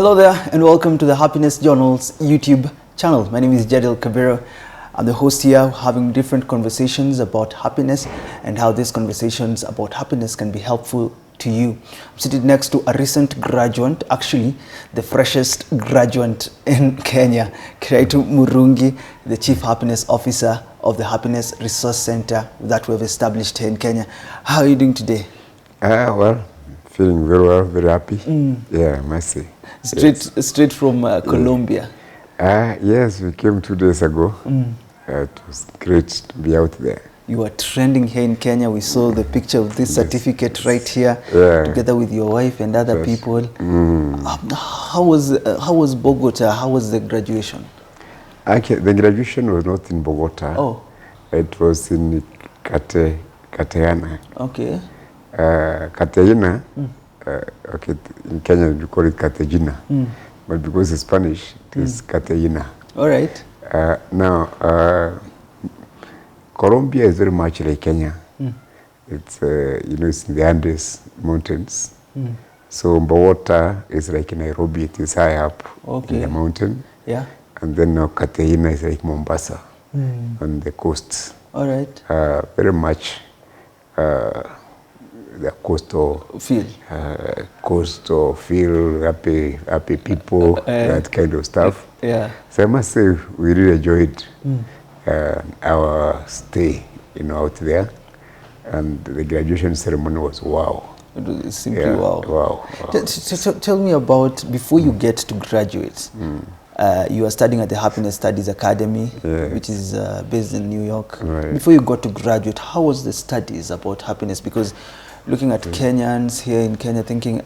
Hello there and welcome to the Happiness Journal's YouTube channel. My name is Jadiel Kabiro. I'm the host here, having different conversations about happiness and how these conversations about happiness can be helpful to you. I'm sitting next to a recent graduate, actually the freshest graduate in Kenya, KIRAITU Murungi, the Chief Happiness Officer of the Happiness Resource Center that we've established here in Kenya. How are you doing today? Well, feeling very well, very happy. Yeah, I must say. Straight from Colombia. Yes, we came 2 days ago. It was great to be out there. You are trending here in Kenya. We saw the picture of this certificate right here, together with your wife and other people. How was Bogota? How was the graduation? Okay, the graduation was not in Bogota. Oh. It was in Catayana. Okay. Catayana, okay, in Kenya we call it Catayina, but because it's Spanish, it is Catayina. All right. Now, Colombia is very much like Kenya. It's it's in the Andes mountains. So Bogota is like Nairobi. It is high up in the mountain. Yeah. And then now Catayina is like Mombasa on the coast. All right. Very much the coastal feel, happy people, that kind of stuff. Yeah. So I must say we really enjoyed our stay, out there, and the graduation ceremony was wow. It was simply wow. Wow. Tell me about, before you get to graduate, you are studying at the Happiness Studies Academy, which is based in New York. Right. Before you got to graduate, how was the studies about happiness? Because looking at Kenyans here in Kenya, thinking,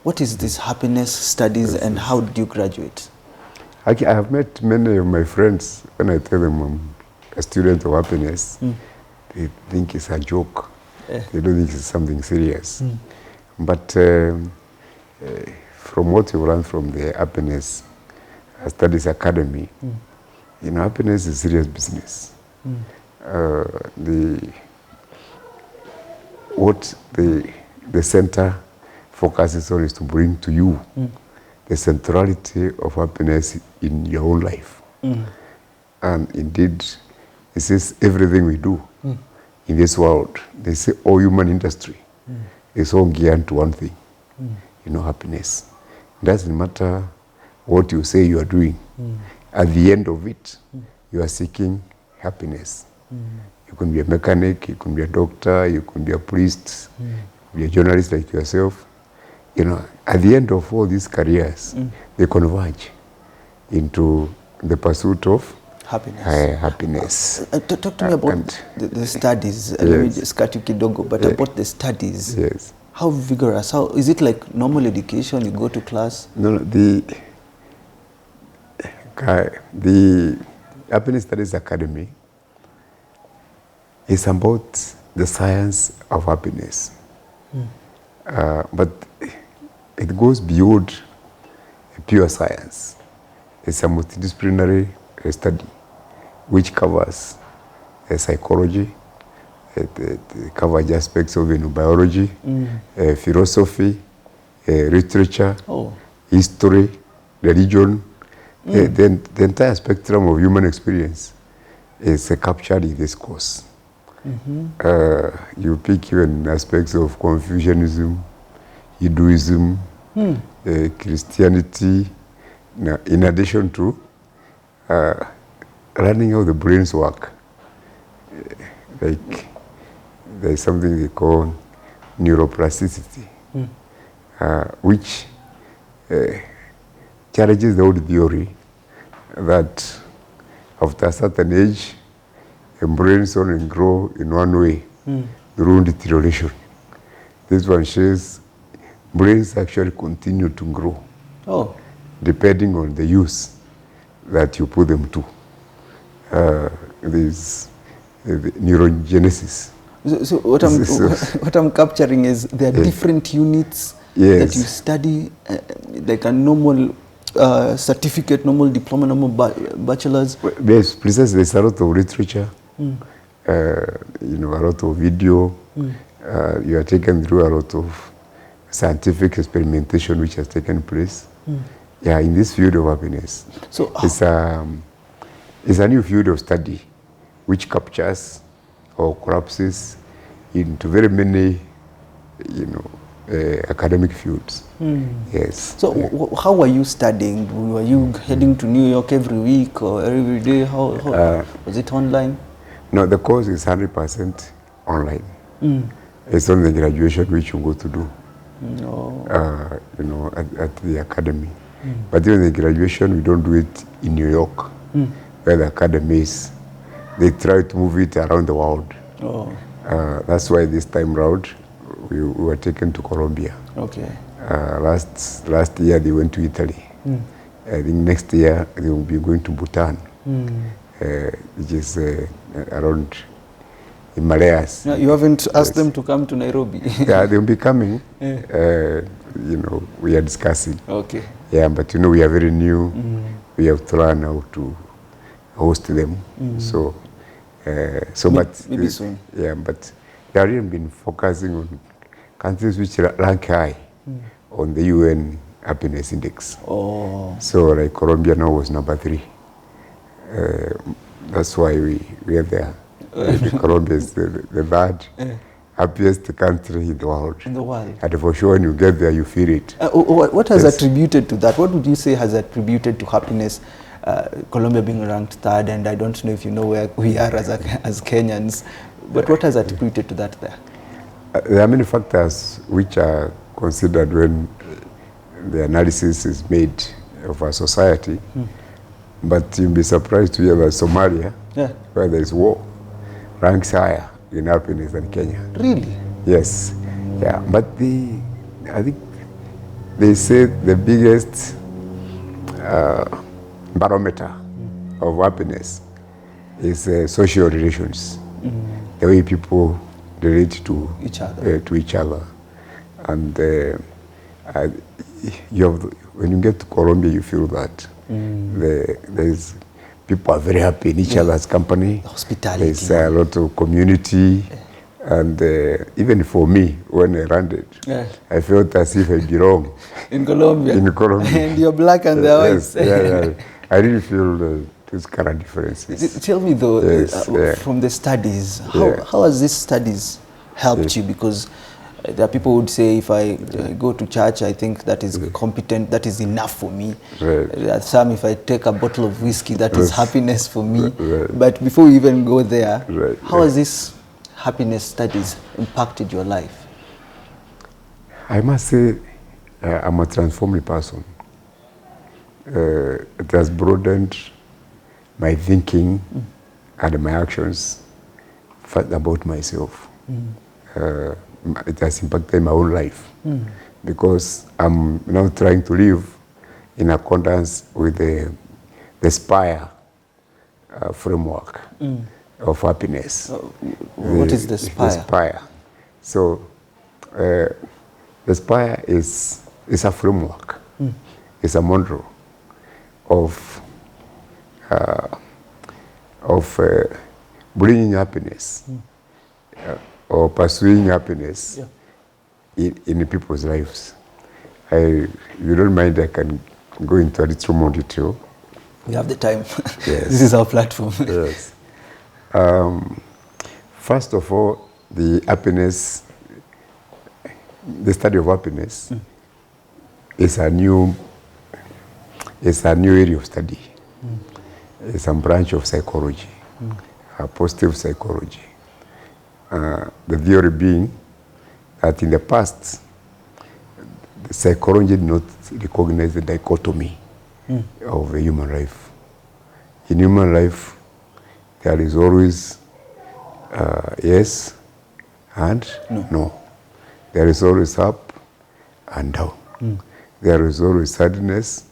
what is this happiness studies and how did you graduate? I have met many of my friends. When I tell them I'm a student of happiness, they think it's a joke. They don't think it's something serious. But from what you learn from the Happiness Studies Academy, happiness is serious business. What the center focuses on is to bring to you the centrality of happiness in your own life. And indeed, this is everything we do in this world. They say all human industry is all geared to one thing, happiness. It doesn't matter what you say you are doing. At the end of it, you are seeking happiness. You can be a mechanic, you can be a doctor, you can be a priest, you can be a journalist like yourself. At the end of all these careers, they converge into the pursuit of happiness. Talk to me about the studies. Let me just cut you kidogo, but about the studies. Yes. How vigorous? How is it like normal education? You go to class? No, the Happiness Studies Academy is about the science of happiness. But it goes beyond pure science. It's a multidisciplinary study which covers psychology, it covers aspects of biology, philosophy, literature, history, religion. The entire spectrum of human experience is captured in this course. You pick even aspects of Confucianism, Hinduism, Christianity, in addition to learning how the brains work. Like there's something they call neuroplasticity, which challenges the old theory that after a certain age, brains only grow in one way, through deterioration. This one says brains actually continue to grow, depending on the use that you put them to. There's neurogenesis. So what I'm capturing is there are different units that you study, like a normal certificate, normal diploma, normal bachelor's. Yes, precisely. There's a lot of literature, a lot of video. You are taken through a lot of scientific experimentation which has taken place. Yeah, in this field of happiness. So It's a new field of study which captures or collapses into very many, academic fields. Yes. So how were you studying? Were you heading to New York every week or every day? How was it online? No, the course is 100% online. It's only the graduation which you go to do, at the academy. But even the graduation, we don't do it in New York, where the academy is. They try to move it around the world. That's why this time round, we were taken to Colombia. Okay. Last year, they went to Italy. I think next year, they will be going to Bhutan, which is around Himalayas. Yeah, you haven't asked them to come to Nairobi? Yeah, they'll be coming. We are discussing. Okay. Yeah, but we are very new. We have to learn how to host them. So but maybe soon. Yeah, but they have even been focusing on countries which rank high on the UN Happiness Index. So like Colombia now was number 3. That's why we are there. Colombia is the third happiest country in the world. In the world. And for sure, when you get there, you feel it. What has attributed to that? What would you say has attributed to happiness? Colombia being ranked 3rd, and I don't know if you know where we are as Kenyans, but what has attributed to that there? There are many factors which are considered when the analysis is made of our society, but you'll be surprised to hear that Somalia, where there is war, ranks higher in happiness than Kenya. Really? Yes. Yeah, but I think they say the biggest barometer of happiness is social relations, the way people relate to each other. And when you get to Colombia, you feel that there's people are very happy in each other's company. Hospitality. There's a lot of community. And even for me, when I landed, I felt as if I belong. In Colombia? In Colombia. And you're black and they're white. Yes, I really feel these kind of differences. Tell me though, from the studies, how has these studies helped you? Because there are people who would say, if I go to church, I think that is competent, that is enough for me. There are some, if I take a bottle of whiskey, that is happiness for me. But before we even go there, how has this happiness studies impacted your life? I must say, I'm a transformed person. It has broadened my thinking and my actions about myself. It has impacted my own life because I'm now trying to live in accordance with the Spire framework of happiness. What is the Spire? The Spire. So the Spire is a framework. It's a model of bringing happiness or pursuing happiness in people's lives. If you don't mind, I can go into a little more detail. We have the time. Yes. This is our platform. Yes. First of all, the study of happiness is a new area of study. It's a branch of psychology, positive psychology. The theory being that in the past, the psychology did not recognize the dichotomy of the human life. In human life, there is always yes and no. There is always up and down. There is always sadness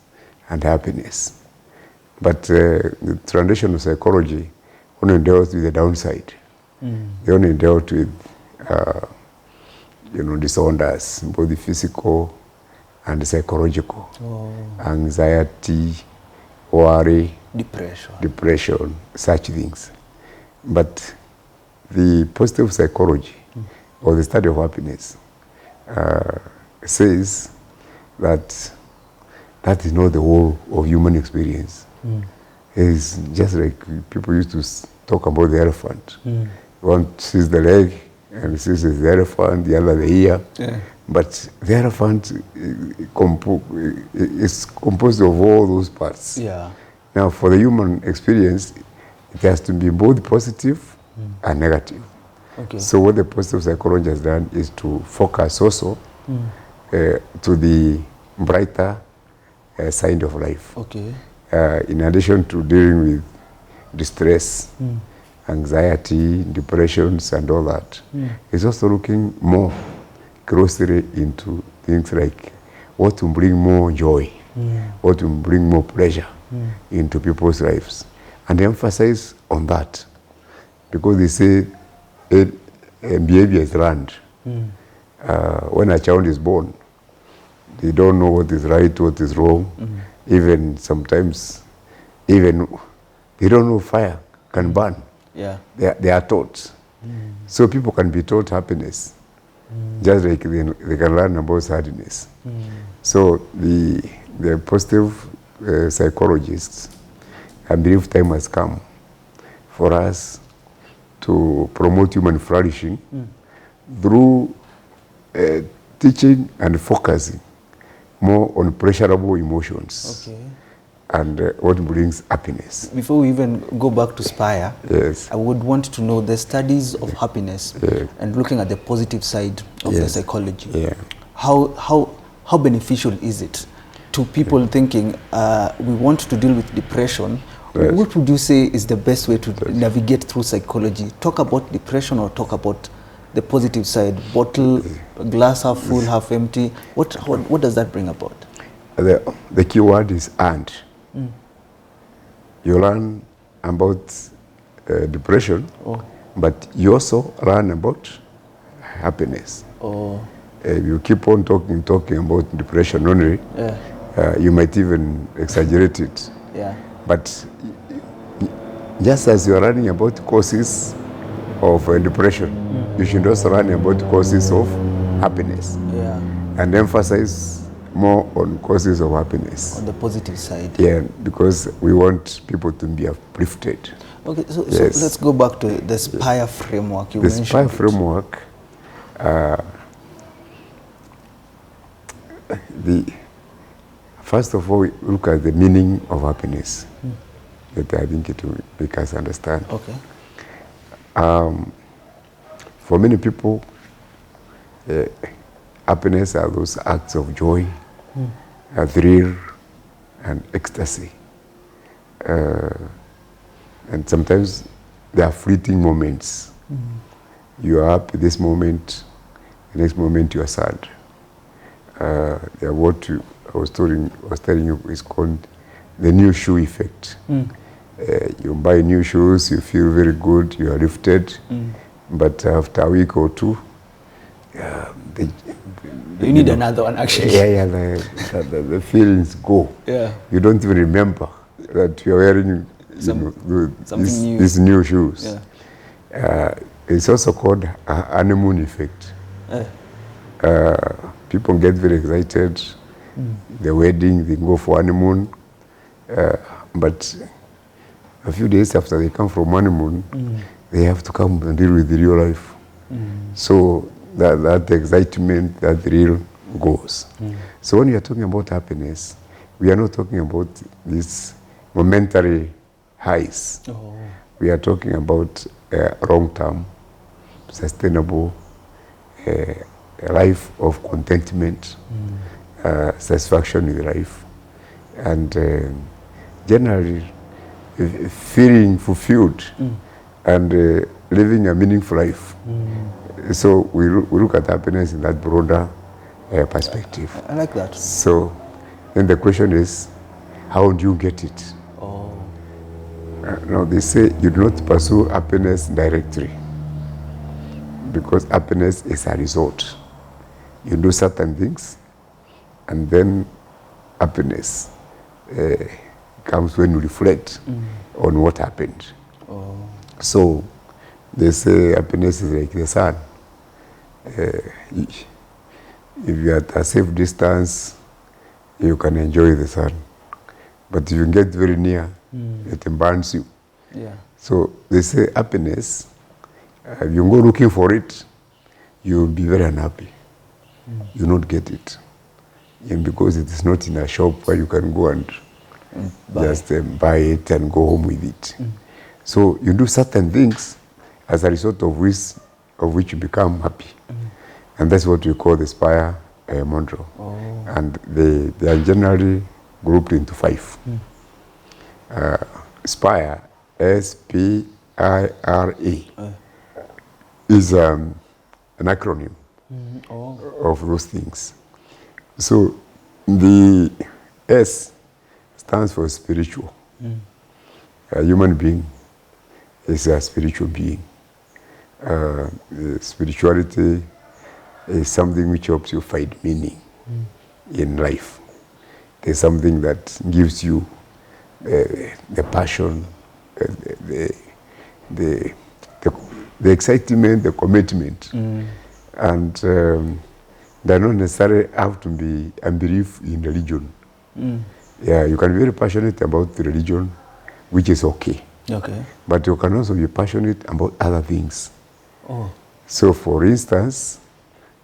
and happiness. But the traditional psychology only dealt with the downside. They only dealt with disorders, both the physical and the psychological. Anxiety, worry, depression, such things. But the positive psychology or the study of happiness says that that is not the whole of human experience. It's just like people used to talk about the elephant. One sees the leg and sees the elephant, the other the ear. Yeah. But the elephant is composed of all those parts. Yeah. Now, for the human experience, it has to be both positive and negative. Okay. So what the positive psychology has done is to focus also to the brighter side of life. Okay. In addition to dealing with distress, anxiety, depressions, and all that, it's also looking more closely into things like what will bring more joy, what will bring more pleasure into people's lives, and emphasize on that, because they say behavior is learned. When a child is born, they don't know what is right, what is wrong. Even sometimes, even they don't know fire can burn. Yeah. They are taught. So people can be taught happiness, just like they can learn about sadness. So the positive psychologists, I believe time has come for us to promote human flourishing through teaching and focusing more on pleasurable emotions. Okay. And what brings happiness. Before we even go back to Spire, Yes. I would want to know the studies of happiness and looking at the positive side of the psychology. Yeah. How beneficial is it to people thinking we want to deal with depression? Yes. What would you say is the best way to navigate through psychology? Talk about depression or talk about the positive side? Bottle, glass half full, half empty. What does that bring about? The key word is and. You learn about depression, but you also learn about happiness. You keep on talking about depression only, you might even exaggerate it. Yeah. But just as you are learning about causes of depression, you should also learn about causes of happiness. Yeah. And emphasize more on causes of happiness. On the positive side. Yeah, because we want people to be uplifted. Okay, so let's go back to the Spire framework you mentioned. The Spire framework, first of all, we look at the meaning of happiness. That I think it will make us understand. Okay. For many people, happiness are those acts of joy, a thrill, and ecstasy. And sometimes they are fleeting moments. You are happy this moment, the next moment you are sad. What I was telling you is called the new shoe effect. You buy new shoes, you feel very good, you are lifted, but after a week or two, you need another one, actually. The feelings go. Yeah. You don't even remember that you are wearing these new shoes. Yeah. It's also called a honeymoon effect. People get very excited. The wedding, they go for honeymoon. But a few days after they come from honeymoon, they have to come and deal with the real life. So that excitement, that thrill goes. So when we are talking about happiness, we are not talking about these momentary highs. We are talking about long-term, sustainable, a life of contentment, satisfaction with life, and generally feeling fulfilled and living a meaningful life. So we look at happiness in that broader perspective. I like that. So then the question is, how do you get it? Now they say you do not pursue happiness directly, because happiness is a result. You do certain things, and then happiness comes when you reflect on what happened. So they say happiness is like the sun. If you are at a safe distance, you can enjoy the sun. But if you get very near, it burns you. Yeah. So they say happiness, if you go looking for it, you'll be very unhappy. You'll not get it. And because it is not in a shop where you can go and just buy it and go home with it. So you do certain things as a result of which you become happy. And that's what we call the Spire model. And they are generally grouped into 5. Spire, S-P-I-R-E, is an acronym of those things. So the S stands for spiritual. A human being is a spiritual being. Spirituality is something which helps you find meaning in life. There's something that gives you the passion, the excitement, the commitment. And they don't necessarily have to be a belief in religion. Yeah, you can be very passionate about the religion, which is okay. But you can also be passionate about other things. So for instance,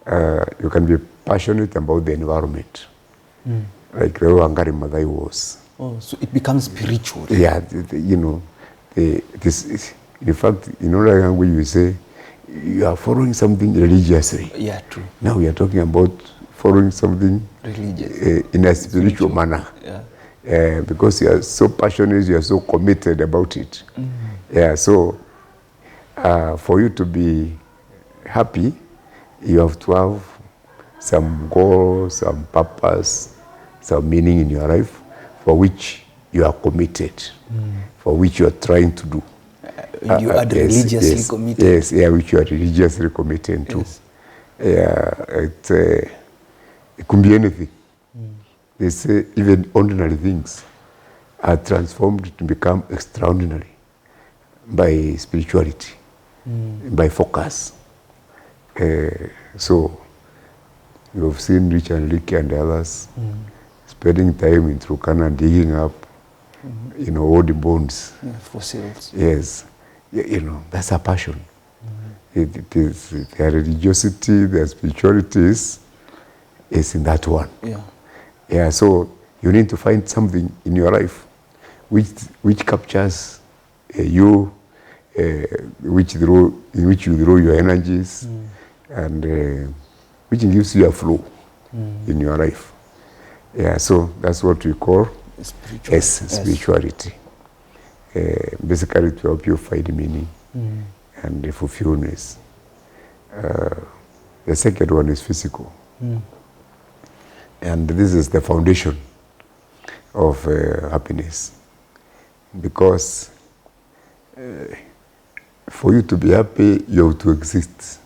you can be passionate about the environment, like the Wangari Maathai was. So it becomes spiritual. Yeah, you know, in fact, in other language we say, you are following something religiously. Yeah, true. Now we are talking about following something religious in a spiritual manner. Yeah. Because you are so passionate, you are so committed about it. Yeah, so for you to be happy, you have to have some goal, some purpose, some meaning in your life for which you are committed, for which you are trying to do. You are religiously committed. Yes, yeah, which you are religiously committed to. Yeah, it could be anything. They say even ordinary things are transformed to become extraordinary by spirituality, by focus. So you've seen Rich and Ricky and others spending time in Turkana digging up, you know, all the bones. Fossils. Yes, you know, that's a passion. It is their religiosity, their spirituality is in that one. Yeah, so you need to find something in your life which captures you, in which you draw your energies, and which gives you a flow in your life. Yeah, so that's what we call spirituality. Basically to help you find meaning and the fulfillment. The second one is physical. And this is the foundation of happiness. Because for you to be happy, you have to exist.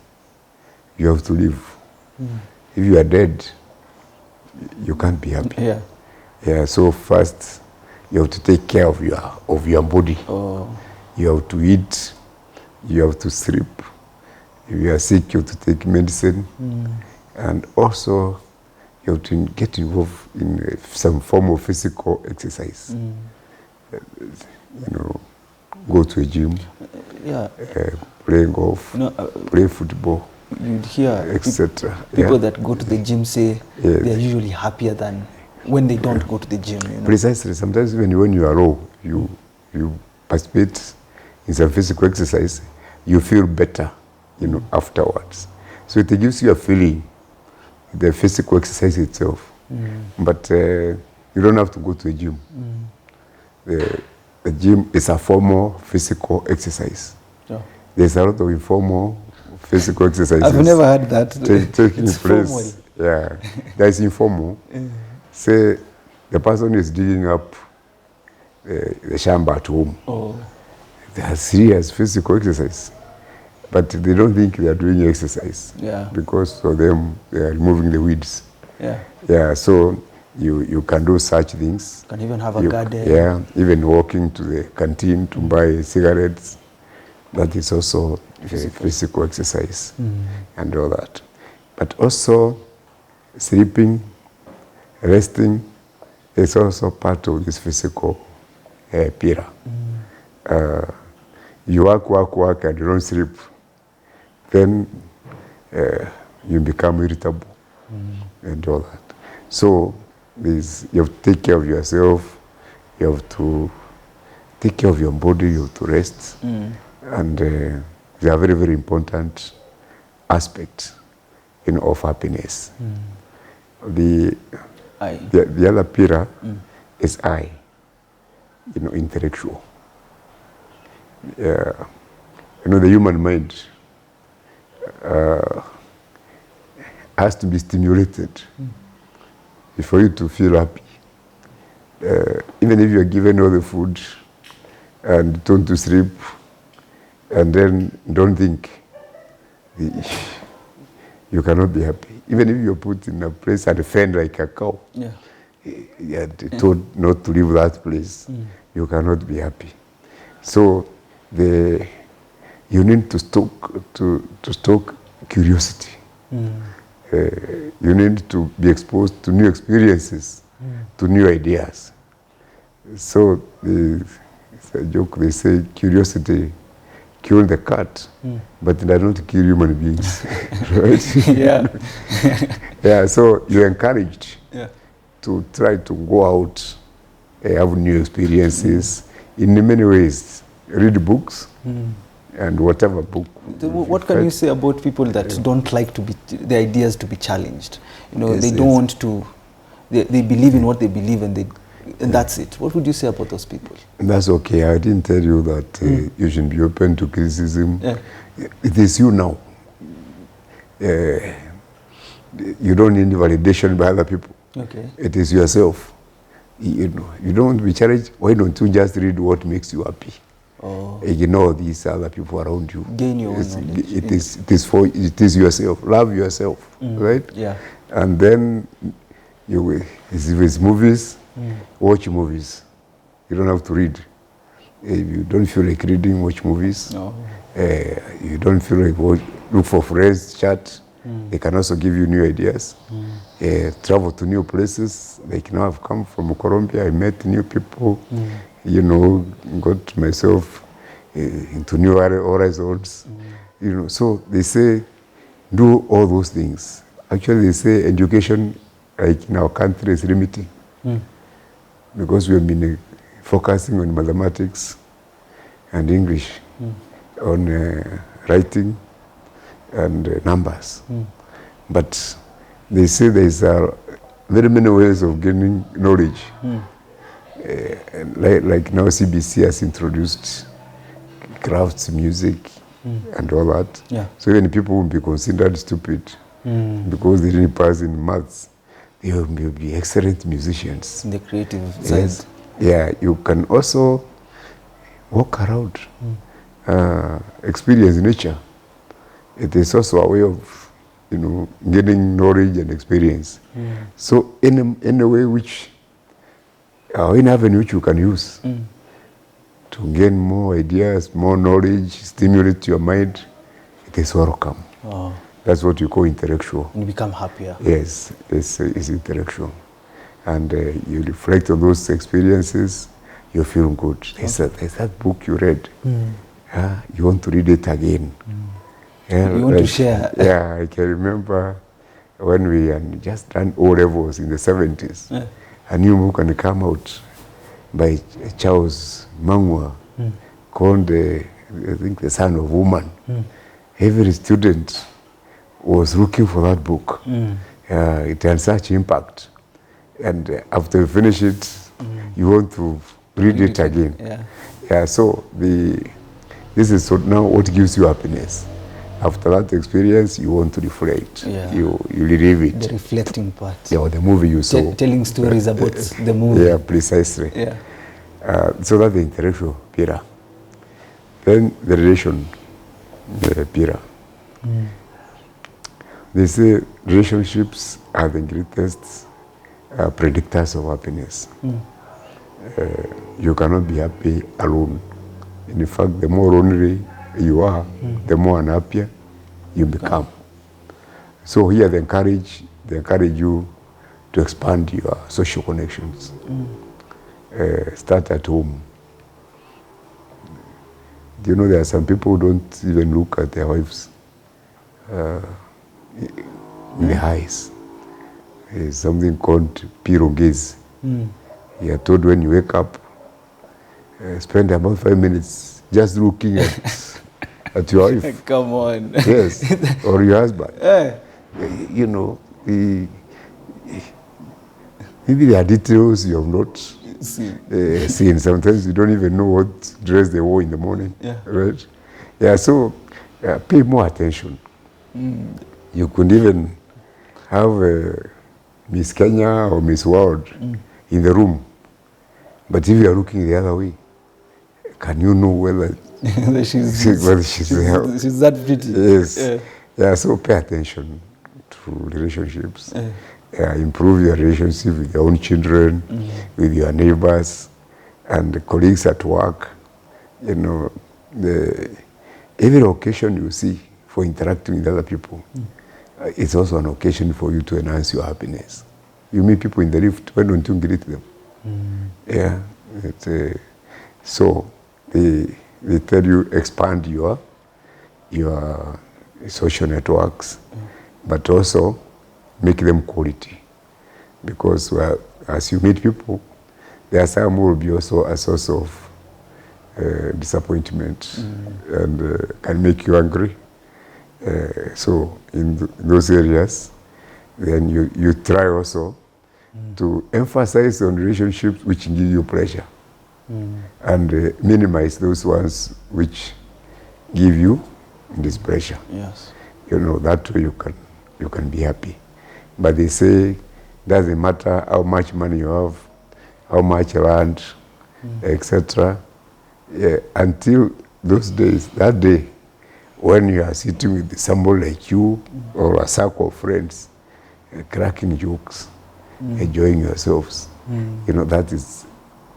You have to live. If you are dead, you can't be happy. Yeah, so first you have to take care of your body. You have to eat, you have to sleep. If you are sick, you have to take medicine. And also you have to get involved in some form of physical exercise. You know, go to a gym, play golf, play football. You'd hear etc. People that go to the gym say they are usually happier than when they don't go to the gym. You know? Precisely. Sometimes even when you are low, you participate in some physical exercise, you feel better, you know, afterwards. So it gives you a feeling, the physical exercise itself. But you don't have to go to a gym. The gym is a formal physical exercise. There's a lot of informal physical exercises. I've never heard that. Taking it's place. Formal. Yeah, that's informal. Say the person is digging up the shamba at home. They are serious physical exercise, but they don't think they are doing exercise. Because for them they are removing the weeds. So you can do such things. You can even have a garden. Yeah, even walking to the canteen to buy cigarettes. That is also physical exercise and all that. But also sleeping, resting, it's also part of this physical pira. You work, and you don't sleep, then you become irritable and all that. So you have to take care of yourself, you have to take care of your body, you have to rest. And they are very, very important aspects of happiness. The other pira is I, intellectual. The human mind has to be stimulated for you to feel happy. Even if you are given all the food and turn to sleep and then don't think, you cannot be happy. Even if you're put in a place and fed like a cow, told not to leave that place, you cannot be happy. So you need to stock curiosity. You need to be exposed to new experiences, to new ideas. So it's a joke, they say curiosity kills the cat, but it does not kill human beings. Right? So you're encouraged to try to go out, have new experiences in many ways. Read books and whatever book. What can you say about people that don't like the ideas to be challenged? They don't want to. They believe in what they believe, and that's it. What would you say about those people? That's okay. I didn't tell you that you should be open to criticism. It is you now. You don't need validation by other people. Okay. It is yourself. You don't want to be challenged. Why don't you just read what makes you happy? Ignore these other people around you. Gain your own knowledge. It is yourself. Love yourself, right? Yeah. And then if it's movies, watch movies. You don't have to read. If you don't feel like reading, watch movies. No. You don't feel like look for friends, chat. They can also give you new ideas. Travel to new places. Like now I've come from Colombia, I met new people. Got myself into new horizons. So they say, do all those things. Actually, they say education, like in our country, is limiting. Because we have been focusing on mathematics and English, on writing and numbers. But they say there's very many ways of gaining knowledge. Like now CBC has introduced crafts, music, and all that. Yeah. So even people will be considered stupid because they didn't pass in maths. They will be excellent musicians. In the creative side. Yeah, you can also walk around, experience nature. It is also a way of, gaining knowledge and experience. So in a way which, in avenue which you can use to gain more ideas, more knowledge, stimulate your mind, it is welcome. That's what you call intellectual. And you become happier. Yes, it's intellectual. And you reflect on those experiences, you feel good. There's that book you read. You want to read it again. You want to share. Yeah, I can remember when we had just done O-levels in the 70s. A new book had come out by Charles Mangwa called, I think, The Son of Woman. Every student was looking for that book. It had such impact. And after you finish it, you want to read it again. So this is now what gives you happiness. After that experience, you want to reflect. You relive it. The reflecting part. Yeah, the movie you saw. Telling stories about the movie. Yeah, precisely. Yeah. So that's the intellectual pira. Then the relation, the pira. They say relationships are the greatest predictors of happiness. You cannot be happy alone. In fact, the more lonely you are, the more unhappier you become. So here they encourage you to expand your social connections. Start at home. Do you know there are some people who don't even look at their wives in the eyes? There's something called pirogeze. You are told when you wake up, spend about 5 minutes just looking at your wife. Come on. Yes, or your husband. You know, maybe there are details you have not seen. Sometimes you don't even know what dress they wore in the morning. Right? Yeah, so pay more attention. You could even have Miss Kenya or Miss World in the room. But if you are looking the other way, can you know whether she's that pretty? Yes. Yeah, so pay attention to relationships. Improve your relationship with your own children, with your neighbors, and the colleagues at work. You know, every occasion you see for interacting with other people, it's also an occasion for you to enhance your happiness. You meet people in the lift, why don't you greet them? Yeah. So they tell you expand your social networks, but also make them quality. Because as you meet people, there are some who will be also a source of disappointment and can make you angry. So in those areas, then you try also to emphasize on relationships which give you pleasure and minimize those ones which give you displeasure. Yes. You know, that way you can be happy. But they say, doesn't matter how much money you have, how much land, etc. Yeah, until those days, that day, when you are sitting with somebody like you or a circle of friends, cracking jokes, enjoying yourselves, you know, that is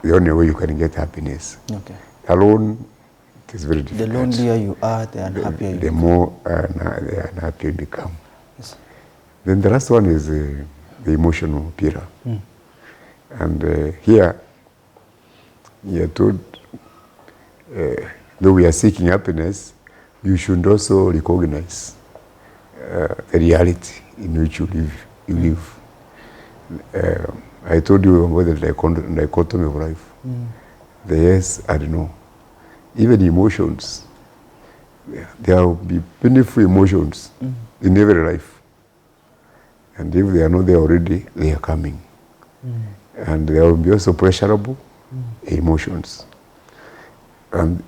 the only way you can get happiness. Okay. Alone, it is very difficult. The lonelier you are, the unhappier you become. The more the unhappier you become. Yes. Then the last one is the emotional pillar. And here, you are told, though we are seeking happiness, you should also recognize the reality in which you live. I told you about the dichotomy of life. The yes and no. Even emotions, there will be painful emotions in every life. And if they are not there already, they are coming. And there will be also pleasurable emotions. And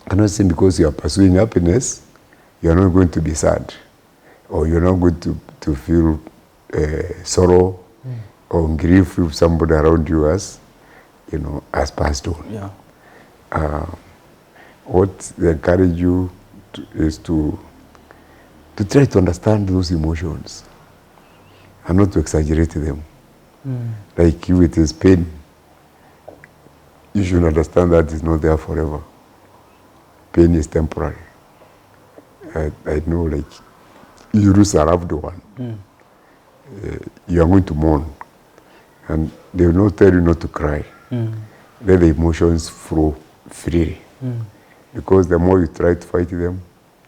I'm not saying because you are pursuing happiness, you are not going to be sad, or you're not going to feel sorrow or grief if somebody around you has, you know, has passed on. Yeah. What they encourage you is to try to understand those emotions and not to exaggerate them. Like if it is pain, you should understand that it's not there forever. Pain is temporary. I know, like, you lose a loved one, you are going to mourn, and they will not tell you not to cry. Let the emotions flow freely. Because the more you try to fight them,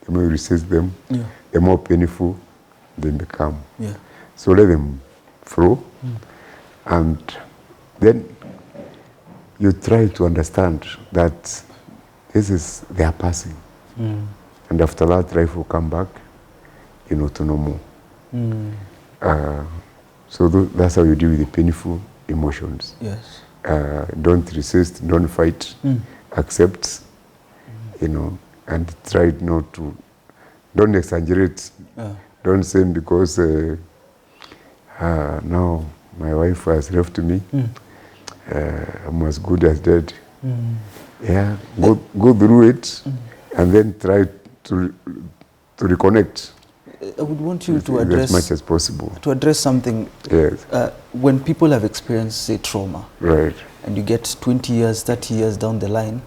the more you resist them, the more painful they become. Yeah. So let them flow, and then you try to understand that they are passing. And after that, life will come back, you know, to normal. So that's how you deal with the painful emotions. Yes. Don't resist, don't fight, accept, you know, and try not to, don't exaggerate. Don't say because now my wife has left me, I'm as good as dead. Yeah, go through it, and then try to reconnect. I would want you to address as much as possible. To address something. Yes. When people have experienced, say, trauma, right, and you get 20 years, 30 years down the line,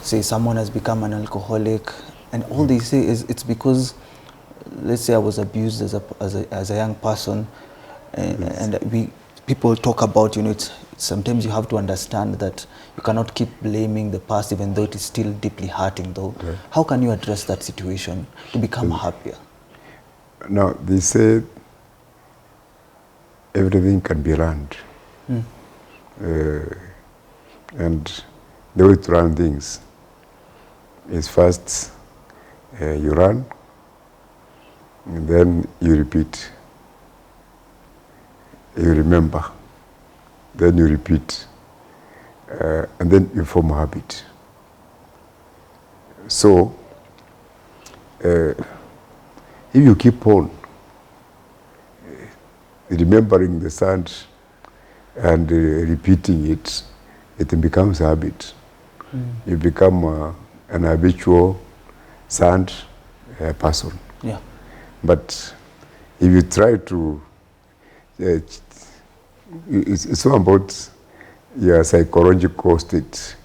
say someone has become an alcoholic, and all they say is it's because, let's say, I was abused as a young person, And people talk about, it's sometimes you have to understand that you cannot keep blaming the past even though it is still deeply hurting though. Yeah. How can you address that situation to become happier? Now, they say everything can be learned. And the way to learn things is first you learn, and then you repeat. You remember, then you repeat, and then you form a habit. So, if you keep on remembering the sound and repeating it, it becomes a habit. You become an habitual sound person. Yeah. But if you try to, it's all about your psychological state.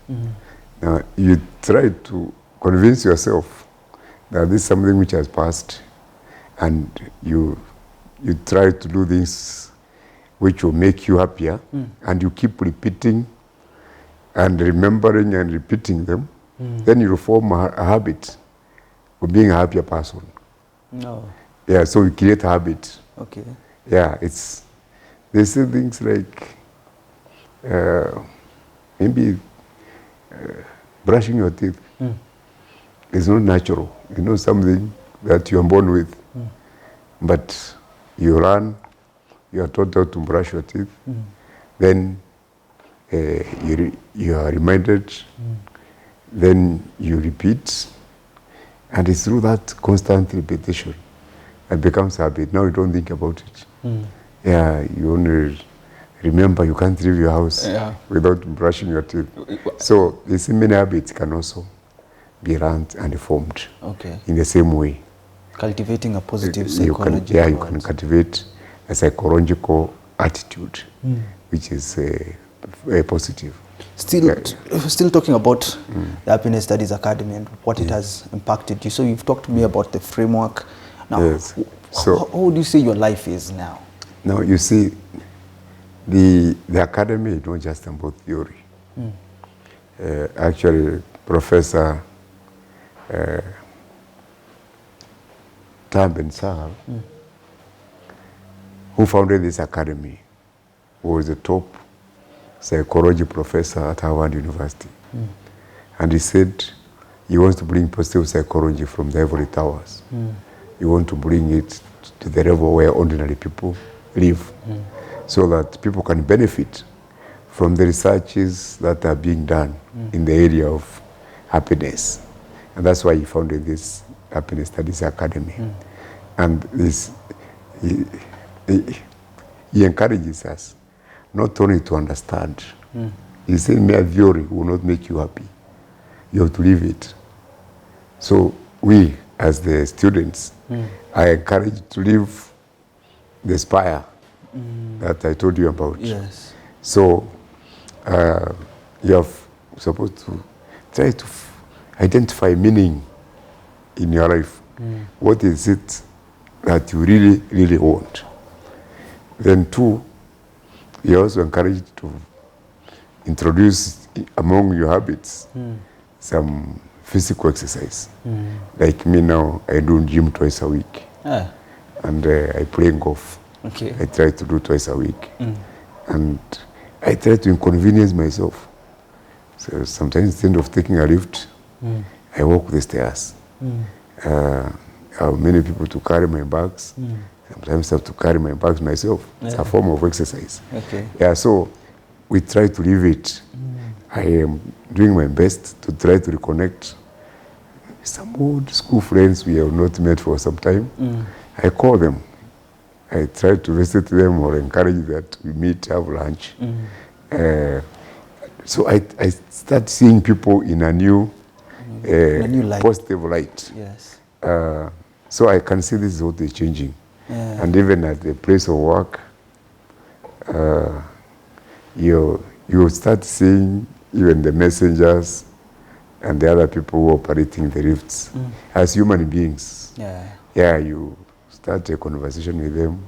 Now, you try to convince yourself that this is something which has passed, and you try to do things which will make you happier, and you keep repeating and remembering and repeating them, then you form a habit of being a happier person. No. Yeah, so you create a habit. Okay. Yeah, they say things like maybe brushing your teeth is not natural. Something that you are born with. But you learn, you are taught how to brush your teeth, then you are reminded, then you repeat, and it's through that constant repetition it becomes habit. Now you don't think about it. Yeah, you only remember you can't leave your house without brushing your teeth. So these many habits can also be learned and formed in the same way. Cultivating a positive psychology. You can cultivate a psychological attitude, which is positive. Still talking about the Happiness Studies Academy and what it has impacted you. So you've talked to me about the framework. Now, how would you say your life is now? Now, you see, the academy is not just about theory. Actually, Professor Tamben Sahal, who founded this academy, was the top psychology professor at Harvard University. And he said he wants to bring positive psychology from the ivory towers. He wants to bring it to the level where ordinary people live, so that people can benefit from the researches that are being done in the area of happiness. And that's why he founded this Happiness Studies Academy. And this, he encourages us not only to understand. He said mere theory will not make you happy. You have to live it. So we, as the students, are encouraged to live the Spire that I told you about. Yes. So you are supposed to try to identify meaning in your life. What is it that you really, really want? Then two, you're also encouraged to introduce among your habits some physical exercise. Like me now, I do gym twice a week. And I play golf. Okay. I try to do twice a week. And I try to inconvenience myself. So sometimes instead of taking a lift, I walk the stairs. I have many people to carry my bags. Sometimes I have to carry my bags myself. It's a form of exercise. Okay. Yeah, so we try to live it. I am doing my best to try to reconnect with some old school friends we have not met for some time. I call them. I try to visit them or encourage that we meet, have lunch. So I start seeing people in a new, light. positive light. Yes. So I can see this is what is changing. And even at the place of work, you start seeing even the messengers and the other people who are operating the lifts as human beings. Yeah. Yeah, you start a conversation with them.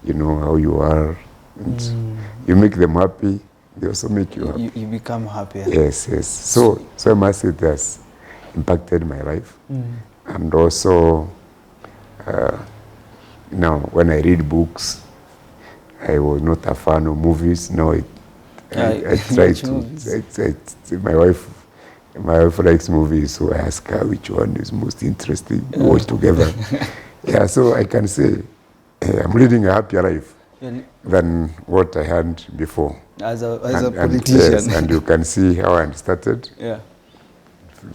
you know, how you are. And you make them happy, they also make you happy. You become happier. Yes, yes. So I must say it has impacted my life. And also, now when I read books, I was not a fan of movies. Now I try to. My wife likes movies, so I ask her which one is most interesting. We watch together. Yeah, so I can say I'm leading a happier life than what I had before. As a politician. Yes, and you can see how I started. Yeah.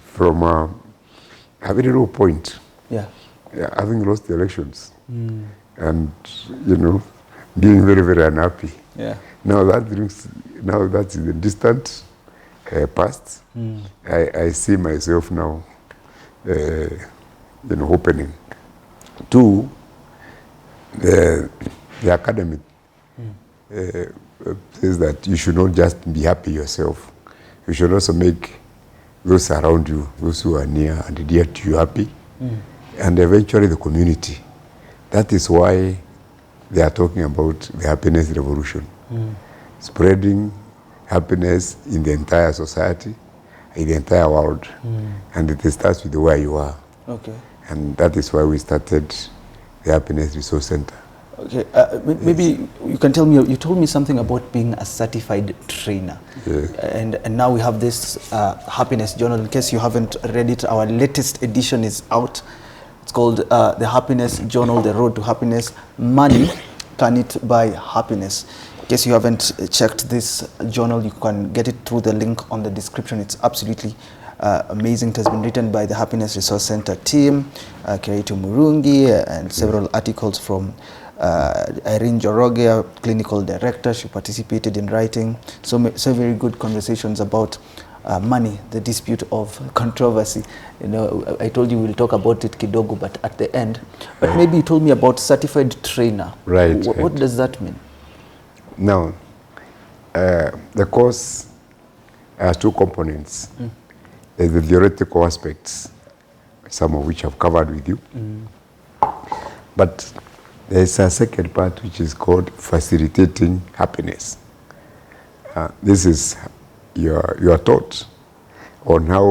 From a very low point. Yeah. Having lost the elections. And, you know, being very, very unhappy. Yeah. Now that's in the distant past. I see myself now, you know, opening to the academy. Says that you should not just be happy yourself. You should also make those around you, those who are near and dear to you, happy. And eventually the community. That is why they are talking about the happiness revolution. Spreading happiness in the entire society, in the entire world. And it starts with where you are. Okay. And that is why we started the Happiness Resource Center. Okay, maybe you can tell me, you told me something about being a certified trainer. Yes. And now we have this happiness journal. In case you haven't read it, our latest edition is out. It's called The Happiness Journal, The Road to Happiness. Money, Can It Buy Happiness? In case you haven't checked this journal, you can get it through the link on the description. It's absolutely amazing. It has been written by the Happiness Resource Center team, KIRAITU Murungi, and several articles from Irene Joroge, clinical director. She participated in writing so very good conversations about money, the dispute of controversy. You know, I told you we'll talk about it kidogo, but at the end. But maybe you told me about certified trainer. Right. What does that mean? Now, the course has two components. There's the theoretical aspects, some of which I've covered with you. But there's a second part which is called facilitating happiness. This is your taught on how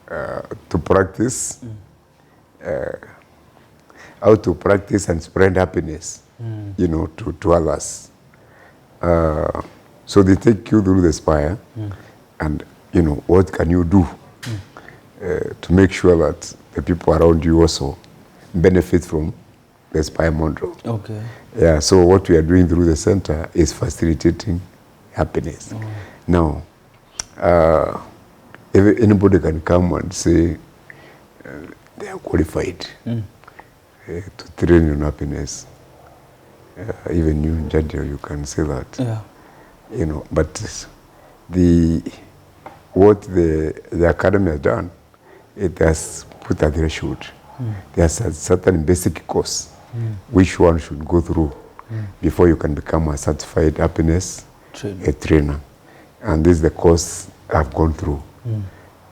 to practice, and spread happiness, you know, to others. So they take you through the Spire, and you know, what can you do to make sure that the people around you also benefit from the Spire model. Okay. Yeah, so what we are doing through the center is facilitating happiness. Now, if anybody can come and say they are qualified to train in happiness. Even you, Jadiel, you can say that. Yeah. You know, but what the academy has done, it has put a threshold. There's a certain basic course which one should go through before you can become a certified happiness trainer. And this is the course I've gone through.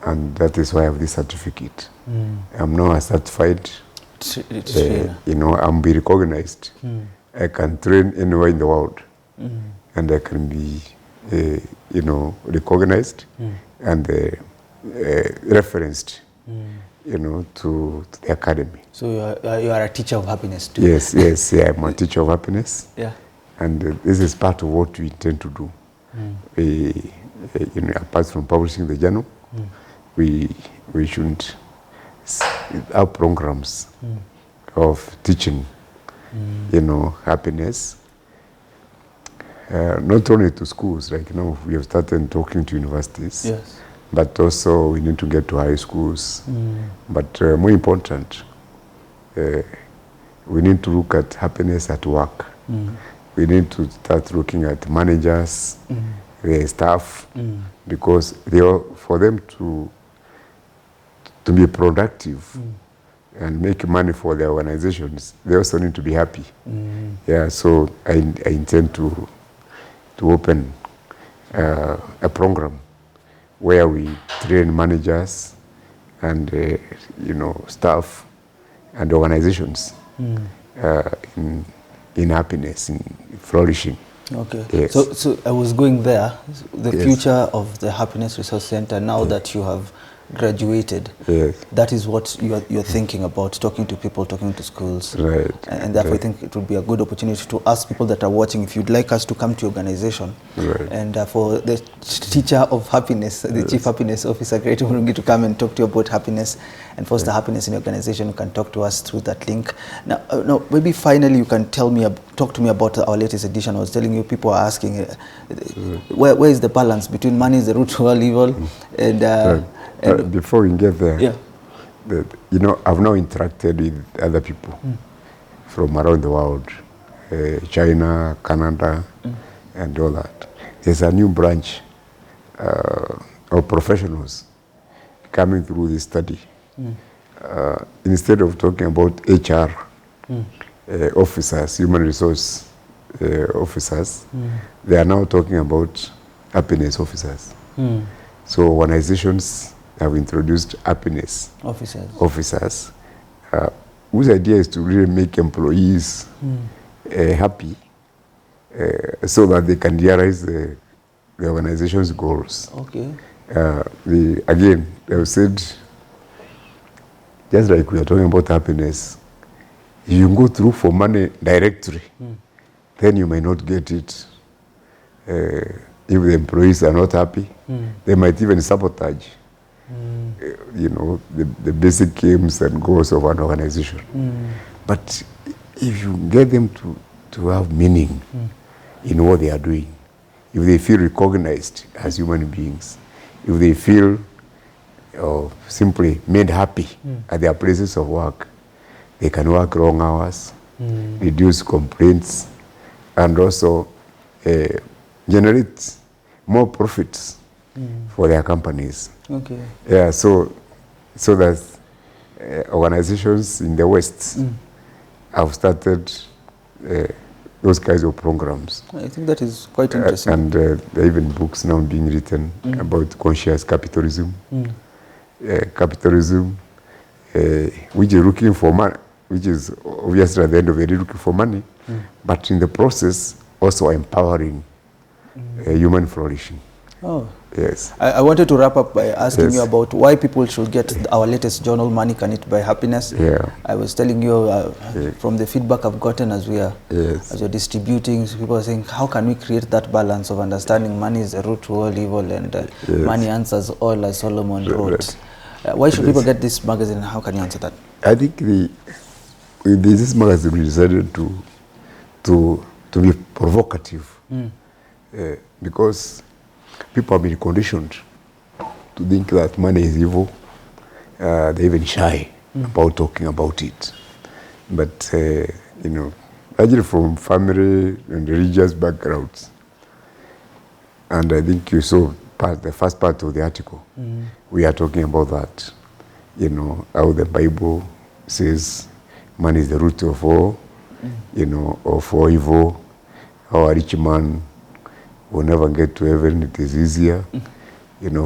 And that is why I have this certificate. I'm now a certified trainer. You know, I'm be recognized. I can train anywhere in the world. And I can be, you know, recognized and referenced, you know, to the academy. So you are a teacher of happiness too? Yes, yeah, I'm a teacher of happiness. Yeah. And this is part of what we intend to do. You know, apart from publishing the journal, we shouldn't have programs of teaching, you know, happiness. Not only to schools, like now we have started talking to universities. Yes. But also we need to get to high schools. But more important, we need to look at happiness at work. We need to start looking at managers, the staff, because for them to be productive and make money for their organizations, they also need to be happy. Yeah, so I intend to open a program where we train managers and you know, staff and organizations in in happiness, in flourishing. Okay. Yes. So I was going there, the Yes. future of the Happiness Resource Center, now that you have graduated, Yes. that is what you're thinking about, talking to people, talking to schools. Right. And therefore I think it would be a good opportunity to ask people that are watching if you'd like us to come to your organization. Right. And for the teacher of happiness, the Chief Happiness Officer, KIRAITU MURUNGI, to come and talk to you about happiness and foster happiness in your organization, you can talk to us through that link. Now, maybe finally you can talk to me about our latest edition. I was telling you, people are asking, where is the balance between money is the root to all evil and... before we get there, yeah. I've now interacted with other people from around the world, China, Canada, and all that. There's a new branch of professionals coming through this study. Instead of talking about HR officers, human resource officers, they are now talking about happiness officers. So organizations have introduced happiness officers whose idea is to really make employees happy so that they can realize the organization's goals. Okay. Again, they've said, just like we are talking about happiness, if you go through for money directly, then you may not get it. If the employees are not happy, they might even sabotage the basic aims and goals of an organization. But if you get them to have meaning in what they are doing, if they feel recognized as human beings, if they feel simply made happy at their places of work, they can work long hours, reduce complaints, and also generate more profits for their companies. Okay. Yeah, so that organizations in the West have started those kinds of programs. I think that is quite interesting. And there are even books now being written about conscious capitalism. Capitalism, which is looking for money, which is obviously at the end of the day looking for money, but in the process also empowering human flourishing. Oh. Yes. I wanted to wrap up by asking you about why people should get our latest journal, Money Can It Buy Happiness. Yeah. I was telling you from the feedback I've gotten as we're distributing, people are saying, how can we create that balance of understanding money is the root to all evil and money answers all, as Solomon wrote. Why should people get this magazine and how can you answer that? I think this magazine decided to be provocative because people have been conditioned to think that money is evil. They're even shy about talking about it. But, actually from family and religious backgrounds, and I think you saw the first part of the article, we are talking about that, how the Bible says money is the root of all, of all evil, how a rich man will never get to heaven. It is easier,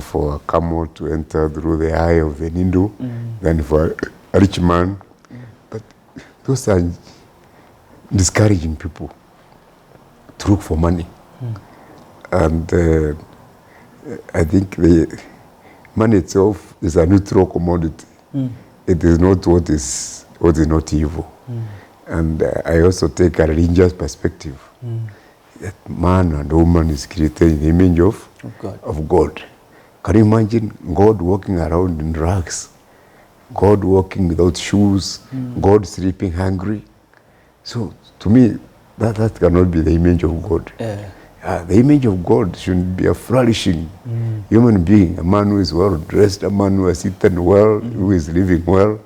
for a camel to enter through the eye of the needle than for a rich man. But those are discouraging people to look for money. And I think the money itself is a neutral commodity. It is not what is not evil. And I also take a religious perspective. That man and woman is created in the image of God. Can you imagine God walking around in rags? God walking without shoes? God sleeping hungry? So to me, that cannot be the image of God. The image of God should be a flourishing human being, a man who is well dressed, a man who has eaten well, who is living well.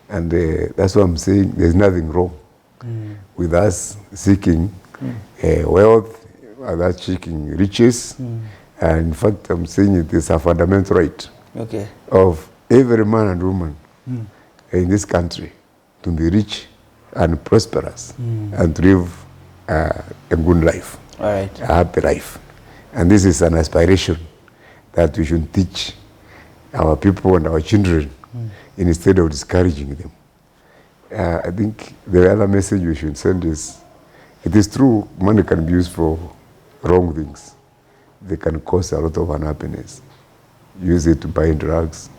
And that's what I'm saying. There's nothing wrong with us seeking wealth, that's seeking riches. And in fact, I'm saying it is a fundamental right of every man and woman in this country to be rich and prosperous and to live a good life, a happy life. And this is an aspiration that we should teach our people and our children instead of discouraging them. I think the other message we should send is It is true, money can be used for wrong things. They can cause a lot of unhappiness. Use it to buy drugs.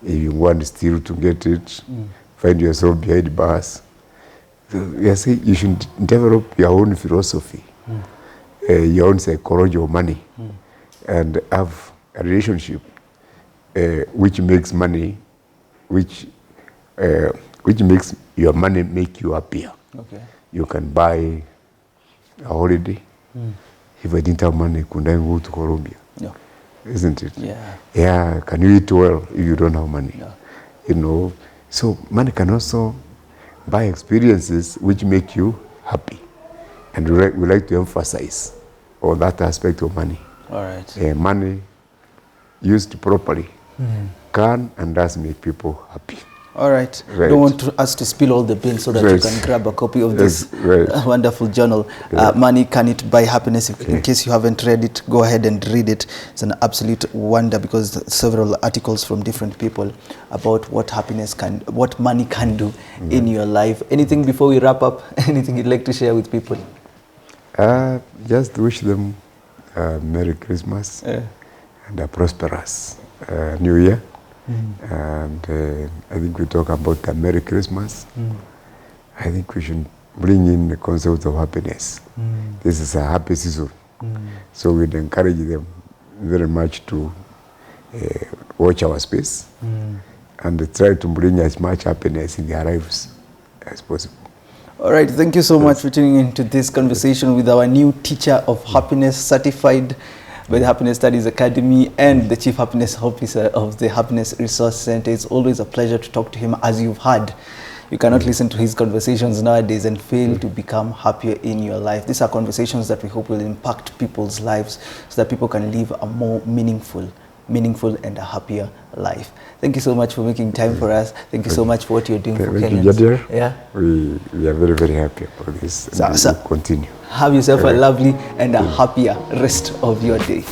If you want to steal to get it, find yourself behind bars. So we are saying you should develop your own philosophy, your own psychology of money, and have a relationship which makes money, which makes your money make you happier. Okay. You can buy a holiday. If I didn't have money, could I go to Colombia? Yeah. Isn't it? Yeah. Yeah, can you eat well if you don't have money? Yeah. You know, so money can also buy experiences which make you happy. And we like to emphasize on that aspect of money. All right. Money used properly can and does make people happy. All right. Right. Don't want us to spill all the beans so that you can grab a copy of this wonderful journal. Money Can It Buy Happiness? In case you haven't read it, go ahead and read it. It's an absolute wonder because several articles from different people about what money can do in your life. Anything before we wrap up? Anything you'd like to share with people? Just wish them Merry Christmas and a prosperous New Year. And I think we talk about a Merry Christmas. I think we should bring in the concept of happiness. This is a happy season. So we'd encourage them very much to watch our space and try to bring as much happiness in their lives as possible. All right, thank you so much for tuning into this conversation with our new teacher of happiness, certified by the Happiness Studies Academy and the Chief Happiness Officer of the Happiness Resource Center. It's always a pleasure to talk to him. As you've heard, you cannot listen to his conversations nowadays and fail to become happier in your life. These are conversations that we hope will impact people's lives so that people can live a more meaningful and a happier life. Thank you so much for making time for us. Thank you so much for what you're doing for Kenyans. Thank you, Jadiel. Yeah. We are very, very happy about this. So, continue. Have yourself a lovely and a happier rest of your day.